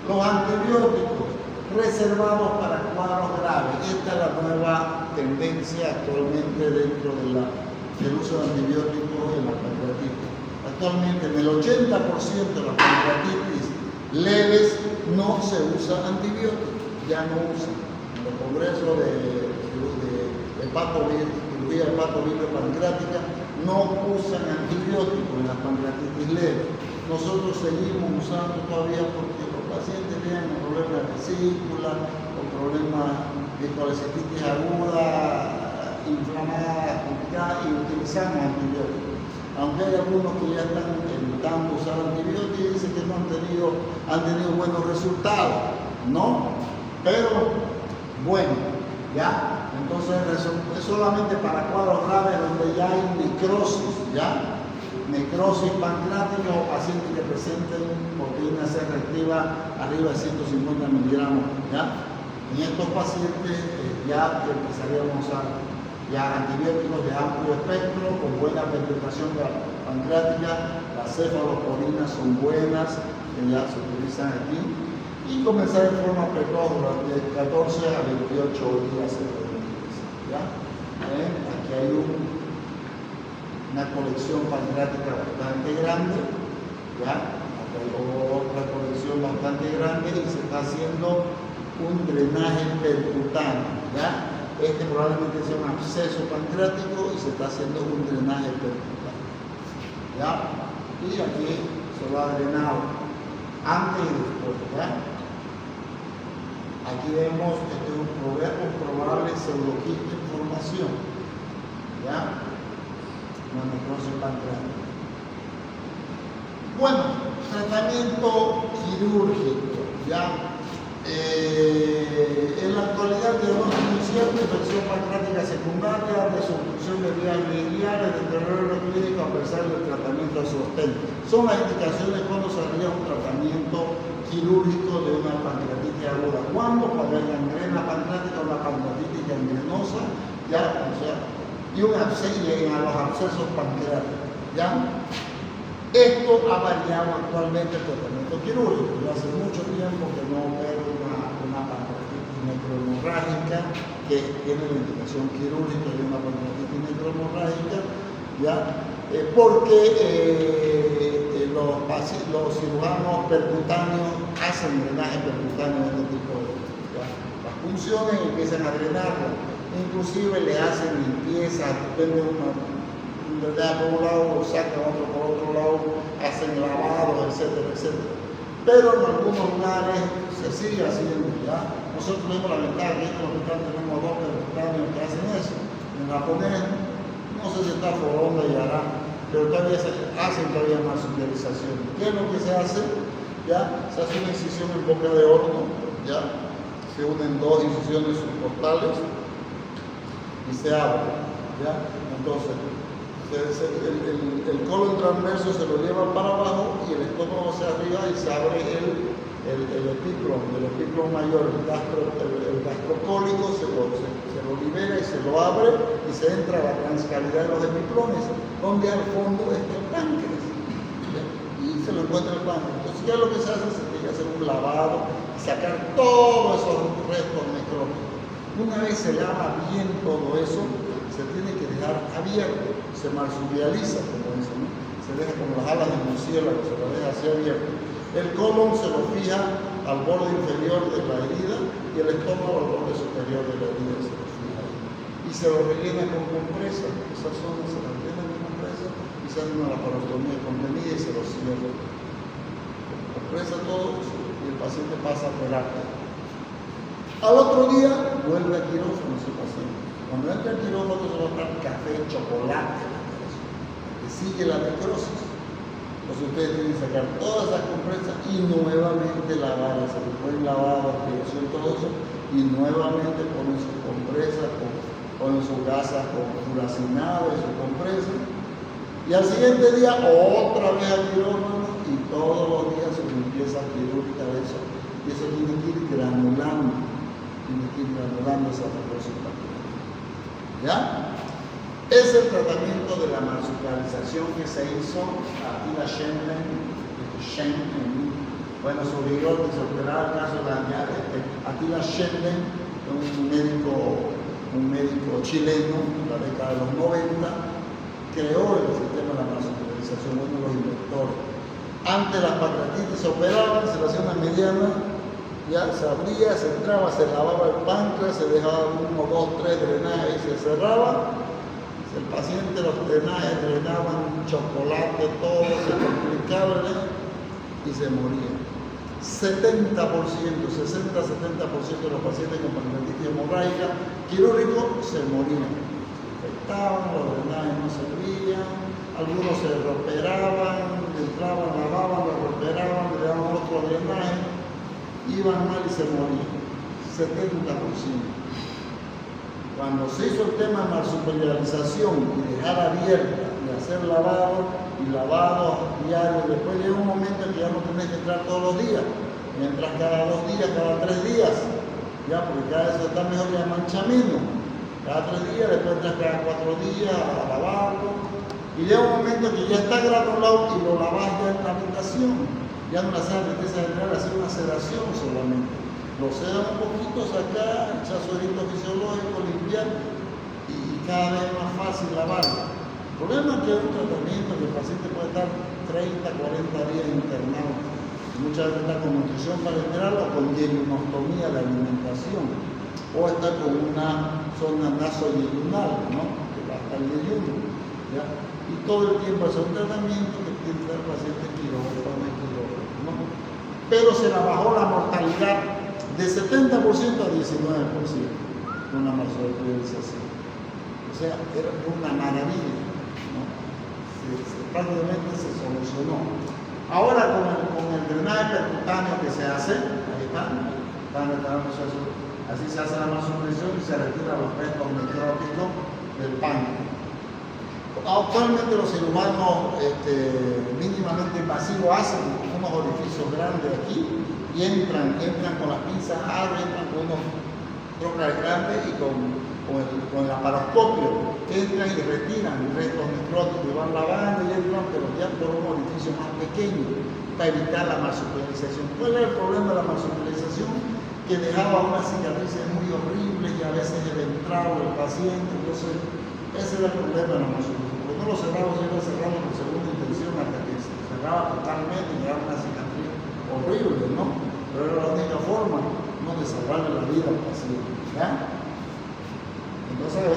Los antibióticos reservados para cuadros graves. Esta es la nueva tendencia actualmente dentro del uso de antibióticos en la pancreatitis. Actualmente en el 80% de las pancreatitis leves no se usa antibióticos, ya no usan. En los congresos de cirugía hepatobiliar-pancreática no usan antibióticos en las pancreatitis leves. Nosotros seguimos usando todavía porque los pacientes tienen problemas de vesícula o problemas de colecistitis aguda, inflamada, complicada, y utilizamos antibióticos. Aunque hay algunos que ya están evitando usar antibióticos y dicen que no han tenido buenos resultados, ¿no? Pero, bueno, ya, entonces es solamente para cuadros graves donde ya hay necrosis, ¿ya? Necrosis pancreática o pacientes que presenten proteína C reactiva arriba de 150 miligramos, ¿ya? En estos pacientes ya empezaríamos a usar ya antibióticos de amplio espectro con buena penetración pancreática. Las cefalosporinas son buenas, que ya se utilizan aquí, y comenzar en forma precoz durante 14 a 28 días de utilización, ¿ya? Aquí hay una colección pancreática bastante grande, ¿ya? Aquí hay otra colección bastante grande y se está haciendo un drenaje percutáneo, ¿ya? Este probablemente sea un absceso pancreático y se está haciendo un drenaje percutáneo, ¿ya? Y aquí se lo ha drenado antes y después, ¿ya? Aquí vemos un probable pseudoquista en formación, ¿ya? Una necrosis pancreática. Bueno, tratamiento quirúrgico, ¿ya? En la actualidad tenemos cierta infección pancreática secundaria, desobstrucción de vías biliares, deterioro clínico a pesar del tratamiento de sostén. Son las indicaciones cuando se haría un tratamiento quirúrgico de una pancreatitis aguda. Cuando hay gangrena pancreática o una pancreatitis gangrenosa, ¿ya? O sea, y a los abscesos pancreáticos, ¿ya? Esto ha variado actualmente el tratamiento quirúrgico. Yo hace mucho tiempo que no opero una pancreatitis necrohemorrágica que tiene la indicación quirúrgica de una pancreatitis necrohemorrágica, ¿ya? Porque los cirujanos percutáneos hacen drenaje percutáneo de este tipo de, ¿ya? Las punciones empiezan a drenarlo. inclusive le hacen limpieza, depende de una, por un lado, lo sacan otro por otro lado, hacen lavado, etcétera, etcétera. Pero en algunos lugares se sigue haciendo, ¿ya? Nosotros tenemos la ventaja que en el hospital tenemos dos percutáneos que hacen eso. En japonés, no sé si está Foronda y hará, pero todavía hacen todavía marsupialización. ¿Qué es lo que se hace? ¿Ya? Se hace una incisión en boca de horno, ¿ya? Se unen dos incisiones subportales y se abre, ¿ya? Entonces, el colon transverso se lo lleva para abajo y el estómago hacia arriba y se abre el epíclomo mayor, el gastrocólico, se lo libera y se lo abre y se entra a la transcavidad de los epiplones, donde al fondo está el páncreas, ¿ya? Y se lo encuentra el páncreas. Entonces, ya lo que se hace es que hay que hacer un lavado y sacar todos esos restos necróticos. Una vez se lava bien todo eso, se tiene que dejar abierto, se marsupializa, como dicen, ¿no? Se deja como las alas de murciélago, se lo deja así abierto. El colon se lo fija al borde inferior de la herida y el estómago al borde superior de la herida se lo fija ahí. Y se lo rellena con compresa, esa zona se la rellena con compresa y se hace una laparostomía contenida y se lo cierra. Compresa todo y el paciente pasa a terapia. Al otro día vuelve a quirófano ese paciente. Cuando entra al quirófano se va a dar café, chocolate, que sigue la necrosis. Entonces ustedes tienen que sacar todas esas compresas y nuevamente lavar, hacer un buen lavado, aspiración, todo eso, y nuevamente ponen sus compresas, ponen sus gasas con furacinado y sus compresas. Y al siguiente día otra vez al quirófano y todos los días su limpieza quirúrgica de eso. Y eso tiene que ir granulando. Tiene que ir granulando esa necrosis pancreática. ¿Ya? Es el tratamiento de la marsupialización que se hizo a Attila Schenlen, bueno, su rigor que se operaba el caso de la Attila Schenlen, un médico chileno en la década de los 90, creó el sistema de la marsupialización, uno de los inventores. Antes las pancreatitis se operaban, se le hacía una mediana, ya se abría, se entraba, se lavaba el páncreas, se dejaba 1, 2, 3 drenajes y se cerraba. El paciente los drenajes drenaban chocolate, todo, se complicaba y se moría. 70%, 60-70% de los pacientes con pancreatitis hemorrágica quirúrgico se morían. Se infectaban, los drenajes no servían, algunos se reoperaban, entraban, lavaban, los reoperaban, le daban otro drenaje, iban mal y se morían. 70%. Cuando se hizo el tema de marsupialización y dejar abierta y hacer lavado y lavado diario, después llega un momento en que ya no tenés que entrar todos los días, mientras cada 2 días, cada 3 días, ya, porque cada vez está mejor, ya mancha menos, cada 3 días, después entras cada 4 días a lavarlo, y llega un momento que ya está granulado y lo lavas ya en la habitación, ya no le haces anestesia general, hacer una sedación solamente. Lo sedan un poquito, sacar, echar suerito fisiológico, limpiar y cada vez más fácil lavarlo. El problema es que es un tratamiento que el paciente puede estar 30, 40 días internado. Muchas veces está con nutrición parenteral o con yeyunostomía de alimentación, o está con una zona nasoyeyunal, ¿no? Que va hasta el yeyuno, ¿ya? Y todo el tiempo es un tratamiento que tiene que estar el paciente quirófano, ¿no? Pero se la bajó la mortalidad de 70% a 19% con la marsupialización. O sea, era una maravilla, ¿no? Prácticamente se solucionó. Ahora con el drenaje percutáneo que se hace, ahí están así se hace la marsupialización y se retiran los restos necróticos del páncreas. Actualmente los cirujanos mínimamente invasivos hacen unos orificios grandes aquí y entran con las pinzas abren, entran con unos trocas grandes y con el laparoscopio entran y retiran restos necróticos y van lavando y entran, pero ya por un orificio más pequeño para evitar la marsupialización. ¿Cuál era el problema de la marsupialización? Que dejaba unas cicatrices muy horribles y a veces entraba el paciente, entonces ese era el problema de la marsupialización. Porque no lo cerraba, se iba cerrando por segunda intención hasta que se cerraba totalmente y daba una cicatriz horrible, ¿no? Pero era la única forma, ¿no?, de salvarle la vida al paciente, ¿ya?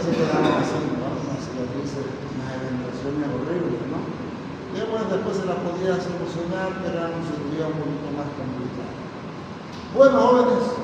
se quedaban así, ¿no? Unas cicatrices, unas eventuaciones horribles, ¿no? Y bueno, después se las podía solucionar, pero era una cirugía un poquito más complicada. Bueno, jóvenes,